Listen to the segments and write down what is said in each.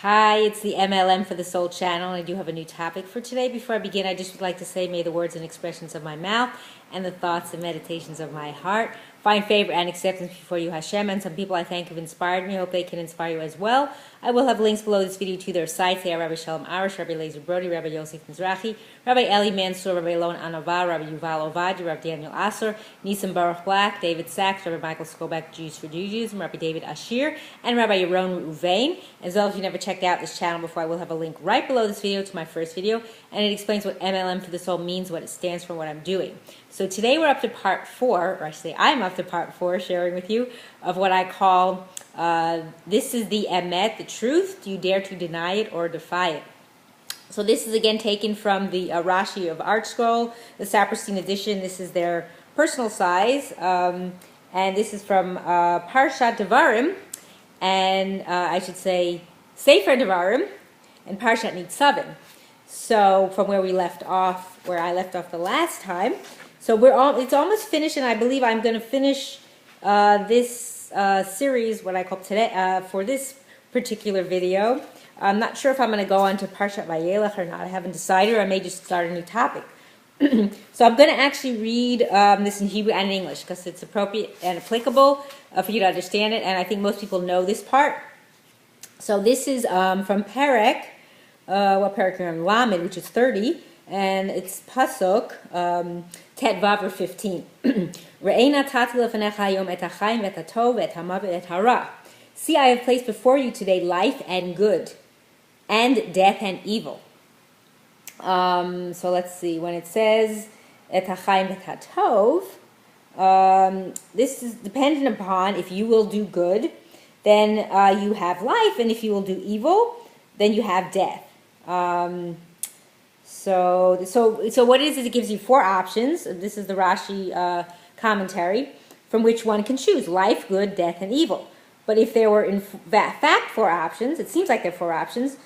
Hi, it's the M.L.M for the Soul channel, and I do have a new topic for today. Before I begin, I just would like to say, may the words and expressions of my mouth and the thoughts and meditations of my heart find favor and acceptance before you, Hashem. And some people I thank have inspired me. I hope they can inspire you as well. I will have links below this video to their sites. They are Rabbi Shalom Arush, Rabbi Lazer Brody, Rabbi Yosef Mizrahi, Rabbi Eli Mansour, Rabbi Lon Anova, Rabbi Yuval Ovadia, Rav Daniel Asore, Nisan Baruch Black, David Sachs, Rabbi Michael Skobach, Jews for Judaism, Rabbi David Ashir, and Rabbi Yaron Ruvain. As well, if you never checked out this channel before, I will have a link right below this video to my first video, and it explains what M.L.M for the Soul means, what it stands for, what I'm doing. So today we're up to part 4, or I should say I'm up to part 4, sharing with you of what I call, this is the Emet, the truth. Do you dare to deny it or defy it? So this is again taken from the Rashi of Artscoll, the Saperstein edition. This is their personal size, and this is from Parshat Devarim, and I should say Sefer Devarim, and Parshat Nitzavim. So from where we left off, where I left off the last time. So it's almost finished, and I believe I'm going to finish this series, what I call today, for this particular video. I'm not sure if I'm going to go on to Parshat Vayelech or not. I haven't decided, or I may just start a new topic. So I'm going to actually read this in Hebrew and in English, because it's appropriate and applicable for you to understand it, and I think most people know this part. So this is from Perek, what Perek you're on? Lamed, which is 30, and it's Pasuk, Tet Vav or 15. Re'ena tati lefanecha hayom et hachayim et hatov et hamavet et hara. See, I have placed before you today life and good, and death and evil. So let's see. When it says et hachayim et hatov, this is dependent upon if you will do good, then you have life, and if you will do evil, then you have death. So what it is it gives you 4 options. This is the Rashi commentary, from which one can choose life, good, death, and evil. But if there were in fact 4 options, it seems like there are 4 options,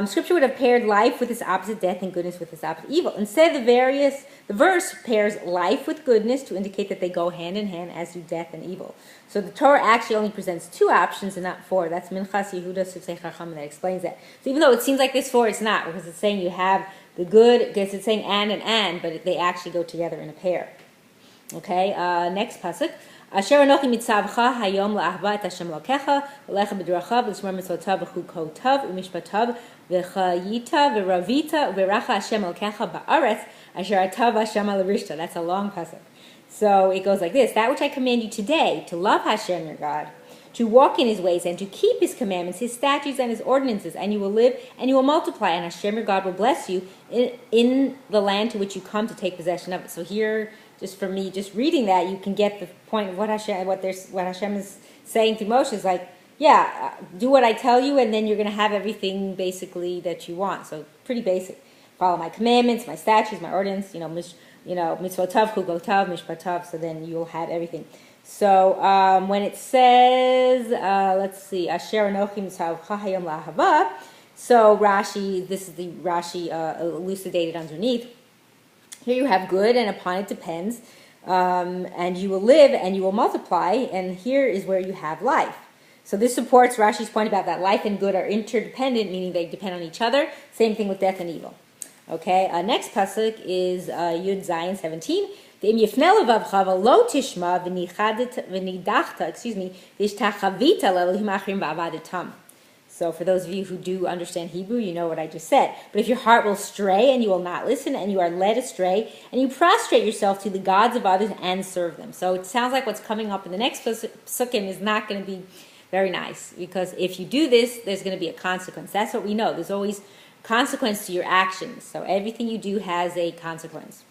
Scripture would have paired life with its opposite, death, and goodness with its opposite, evil. Instead, the verse pairs life with goodness to indicate that they go hand in hand, as do death and evil. So the Torah actually only presents 2 options and not 4. That's Minchas Yehuda Sifsei Chacham that explains that. So even though it seems like there's 4, it's not, because it's saying you have the good, because it's saying and, but they actually go together in a pair. Okay, next pasuk. Asher anochi mitzavcha hayom la'ahva et Hashem Elokecha v'lecha b'drachav v'lishmor mitzvotav v'chukotav u'mishpatav v'chayita v'ravita v'racha Hashem Elokecha ba'aretz asher atav Hashem alarishta. That's a long pasuk. So it goes like this: that which I command you today, to love Hashem your God, to walk in His ways, and to keep His commandments, His statutes, and His ordinances, and you will live and you will multiply, and Hashem your God will bless you in the land to which you come to take possession of it. So here, just for me, just reading that, you can get the point of what Hashem is saying to Moshe is like, yeah, do what I tell you, and then you're going to have everything basically that you want. So pretty basic. Follow my commandments, my statutes, my ordinance. Mitzvotav, chugotav, mishpatav. So then you'll have everything. So when it says, let's see, Asher anochi mitzavcha hayom la'ahava. So Rashi, this is the Rashi elucidated underneath. Here you have good, and upon it depends, and you will live and you will multiply, and here is where you have life. So this supports Rashi's point about that life and good are interdependent, meaning they depend on each other. Same thing with death and evil. Okay, next pasuk is Yud Zayin 17. V'im yifnei levavcha v'lo tishma v'nidachta, v'ishtachavita le'elohim achrim v'avadetam. So for those of you who do understand Hebrew, you know what I just said. But if your heart will stray and you will not listen, and you are led astray, and you prostrate yourself to the gods of others and serve them. So it sounds like what's coming up in the next psukim is not going to be very nice, because if you do this, there's going to be a consequence. That's what we know. There's always consequence to your actions. So everything you do has a consequence.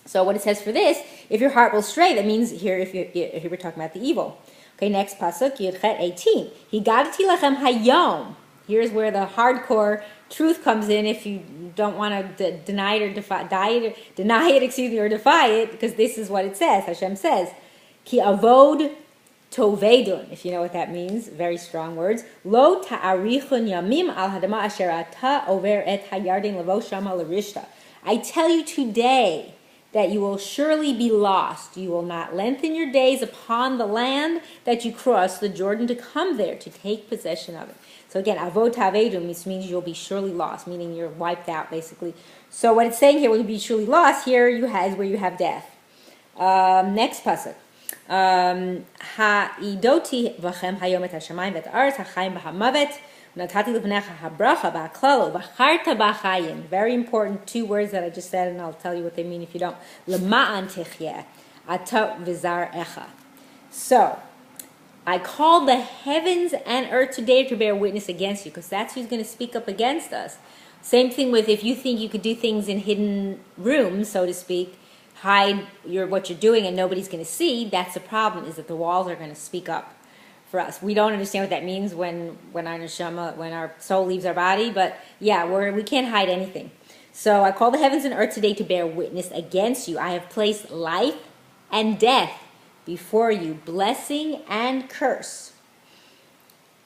So what it says for this, if your heart will stray, that means here, if we're talking about the evil. Okay, next pasuk, Yudchet 18. Higadati lechem hayom. Here's where the hardcore truth comes in. If you don't want to deny it or defy it, because this is what it says. Hashem says, Ki avod tovedun. If you know what that means, very strong words. Lo ta'arichun yamim al hadama asher ata over et hayardin levo shama l'rishta. I tell you today that you will surely be lost. You will not lengthen your days upon the land that you cross the Jordan to come there to take possession of it. So again, avot tavedu means you'll be surely lost, meaning you're wiped out, basically. So what it's saying here, will you be surely lost? Here you have where you have death. Next pasuk. Ha'idoti v'chem hayom et hashamayim v'et ha'aretz ha'chayim b'hamavet v'natati lefnecha ha'bracha ba'klalo v'charta b'chayim. Very important 2 words that I just said, and I'll tell you what they mean if you don't. L'ma'an tichyeh ata v'zar echa. So, I called the heavens and earth today to bear witness against you, because that's who's going to speak up against us. Same thing with if you think you could do things in hidden rooms, so to speak, hide what you're doing and nobody's going to see. That's the problem, is that the walls are going to speak up for us. We don't understand what that means when our neshama, when our soul leaves our body, but yeah, we can't hide anything. So I call the heavens and earth today to bear witness against you. I have placed life and death before you, blessing and curse.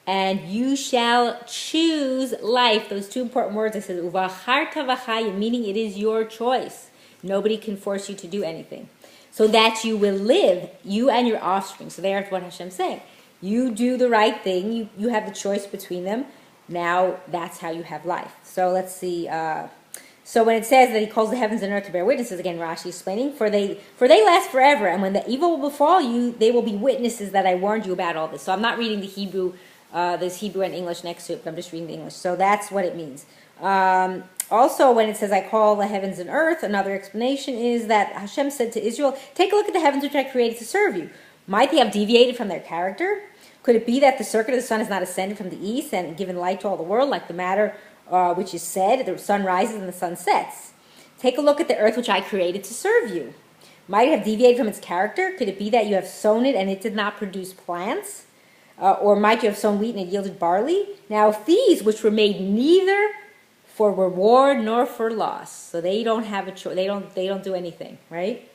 And you shall choose life. Those 2 important words, I said, uvacharta v'chayim, meaning it is your choice. Nobody can force you to do anything. So that you will live, you and your offspring. So there's what Hashem's saying. You do the right thing. You have the choice between them. Now that's how you have life. So let's see. So when it says that he calls the heavens and earth to bear witnesses, again, Rashi is explaining, for they last forever, and when the evil will befall you, they will be witnesses that I warned you about all this. So I'm not reading the Hebrew, there's Hebrew and English next to it, but I'm just reading the English. So that's what it means. Also, when it says, I call the heavens and earth, another explanation is that Hashem said to Israel, take a look at the heavens which I created to serve you. Might they have deviated from their character? Could it be that the circuit of the sun has not ascended from the east and given light to all the world, like the matter which is said, the sun rises and the sun sets? Take a look at the earth which I created to serve you. Might it have deviated from its character? Could it be that you have sown it and it did not produce plants? Or might you have sown wheat and it yielded barley? Now if these, which were made neither for reward nor for loss, so they don't have a choice, they don't do anything, right?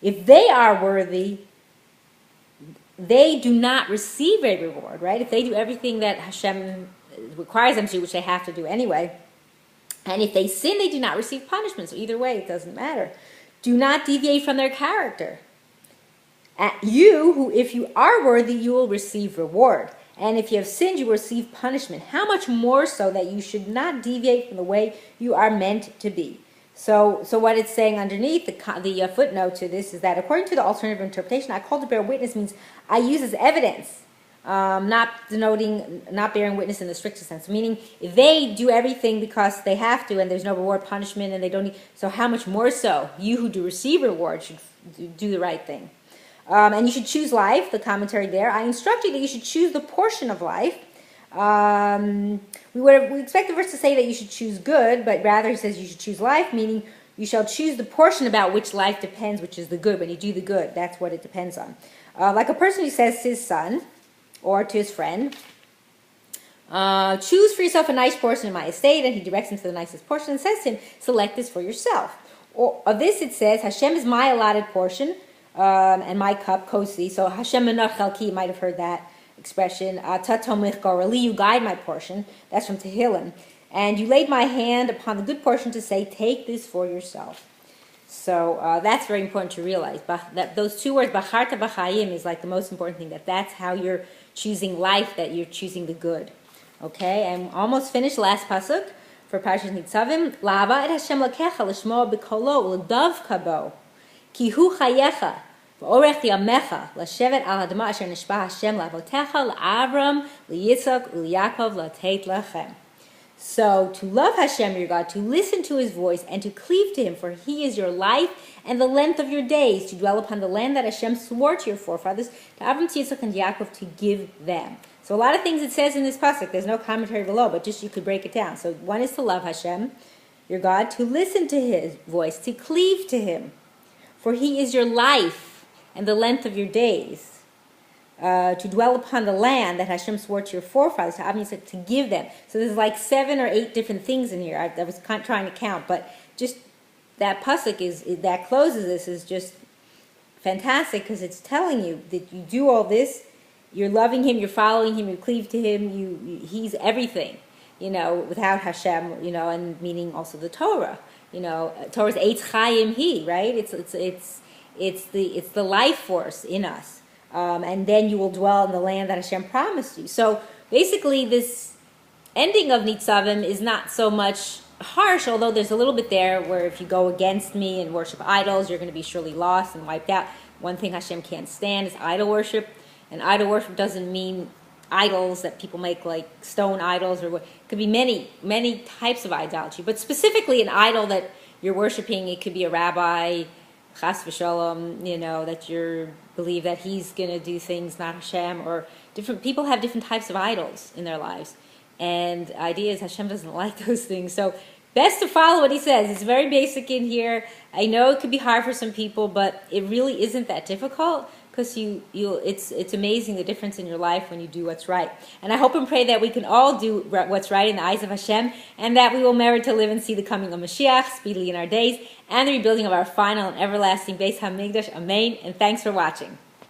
If they are worthy, they do not receive a reward, right? If they do everything that Hashem requires them to do, which they have to do anyway, and if they sin, they do not receive punishment. So either way, it doesn't matter. Do not deviate from their character. You, who if you are worthy, you will receive reward. And if you have sinned, you will receive punishment. How much more so that you should not deviate from the way you are meant to be. So what it's saying underneath, the footnote to this, is that according to the alternative interpretation, I call to bear witness means I use as evidence, not bearing witness in the strictest sense. Meaning, if they do everything because they have to and there's no reward, punishment, and they don't need, so how much more so you who do receive reward should do the right thing. And you should choose life, the commentary there. I instruct you that you should choose the portion of life. We expect the verse to say that you should choose good, but rather he says you should choose life, meaning you shall choose the portion about which life depends, which is the good. When you do the good, that's what it depends on. Like a person who says to his son or to his friend, choose for yourself a nice portion of my estate, and he directs him to the nicest portion and says to him, select this for yourself. Or of this it says, Hashem is my allotted portion, and my cup, kosi. So Hashem menach chalki, you might have heard that expression. Tatomich gorali, you guide my portion. That's from Tehillim. And you laid my hand upon the good portion to say, take this for yourself. So that's very important to realize. That those 2 words, bacharta b'chayim, is like the most important thing. That's how you're choosing life, that you're choosing the good. Okay, and almost finished. Last pasuk for Parashat Nitzavim. La'ava et Hashem lakecha l'shmo b'kolo u'ledav kabo. Ki hu chayecha v'orech yamecha l'shevet al hadama asher nishba Hashem la'avotecha la'Avram liYitzchak u'Yaakov la'teit lachem. So to love Hashem your God, to listen to His voice, and to cleave to Him, for He is your life and the length of your days, to dwell upon the land that Hashem swore to your forefathers, to Avram, to Yitzchak, and Yaakov, to give them. So a lot of things it says in this pasuk. There's no commentary below, but just you could break it down. So one is to love Hashem your God, to listen to His voice, to cleave to Him, for He is your life and the length of your days, to dwell upon the land that Hashem swore to your forefathers, to obviously to give them. So there's like 7 or 8 different things in here. I was trying to count, but just that pasuk that closes this is just fantastic, because it's telling you that you do all this, you're loving Him, you're following Him, you cleave to Him, He's everything, without Hashem, and meaning also the Torah. Torah's Eitz Chayim He, right? It's the life force in us. And then you will dwell in the land that Hashem promised you. So basically ending of Nitzavim is not so much harsh, although there's a little bit there where if you go against me and worship idols, you're going to be surely lost and wiped out. One thing Hashem can't stand is idol worship, and idol worship doesn't mean idols that people make like stone idols, or what. It could be many types of idolatry, but specifically an idol that you're worshiping. It could be a rabbi, chas v'shalom, that you believe that he's going to do things not Hashem, or different people have different types of idols in their lives. And the idea is Hashem doesn't like those things. So best to follow what he says. It's very basic in here. I know it could be hard for some people, but it really isn't that difficult, because it's amazing the difference in your life when you do what's right. And I hope and pray that we can all do what's right in the eyes of Hashem, and that we will merit to live and see the coming of Mashiach speedily in our days, and the rebuilding of our final and everlasting Beis HaMikdash. Amen. And thanks for watching.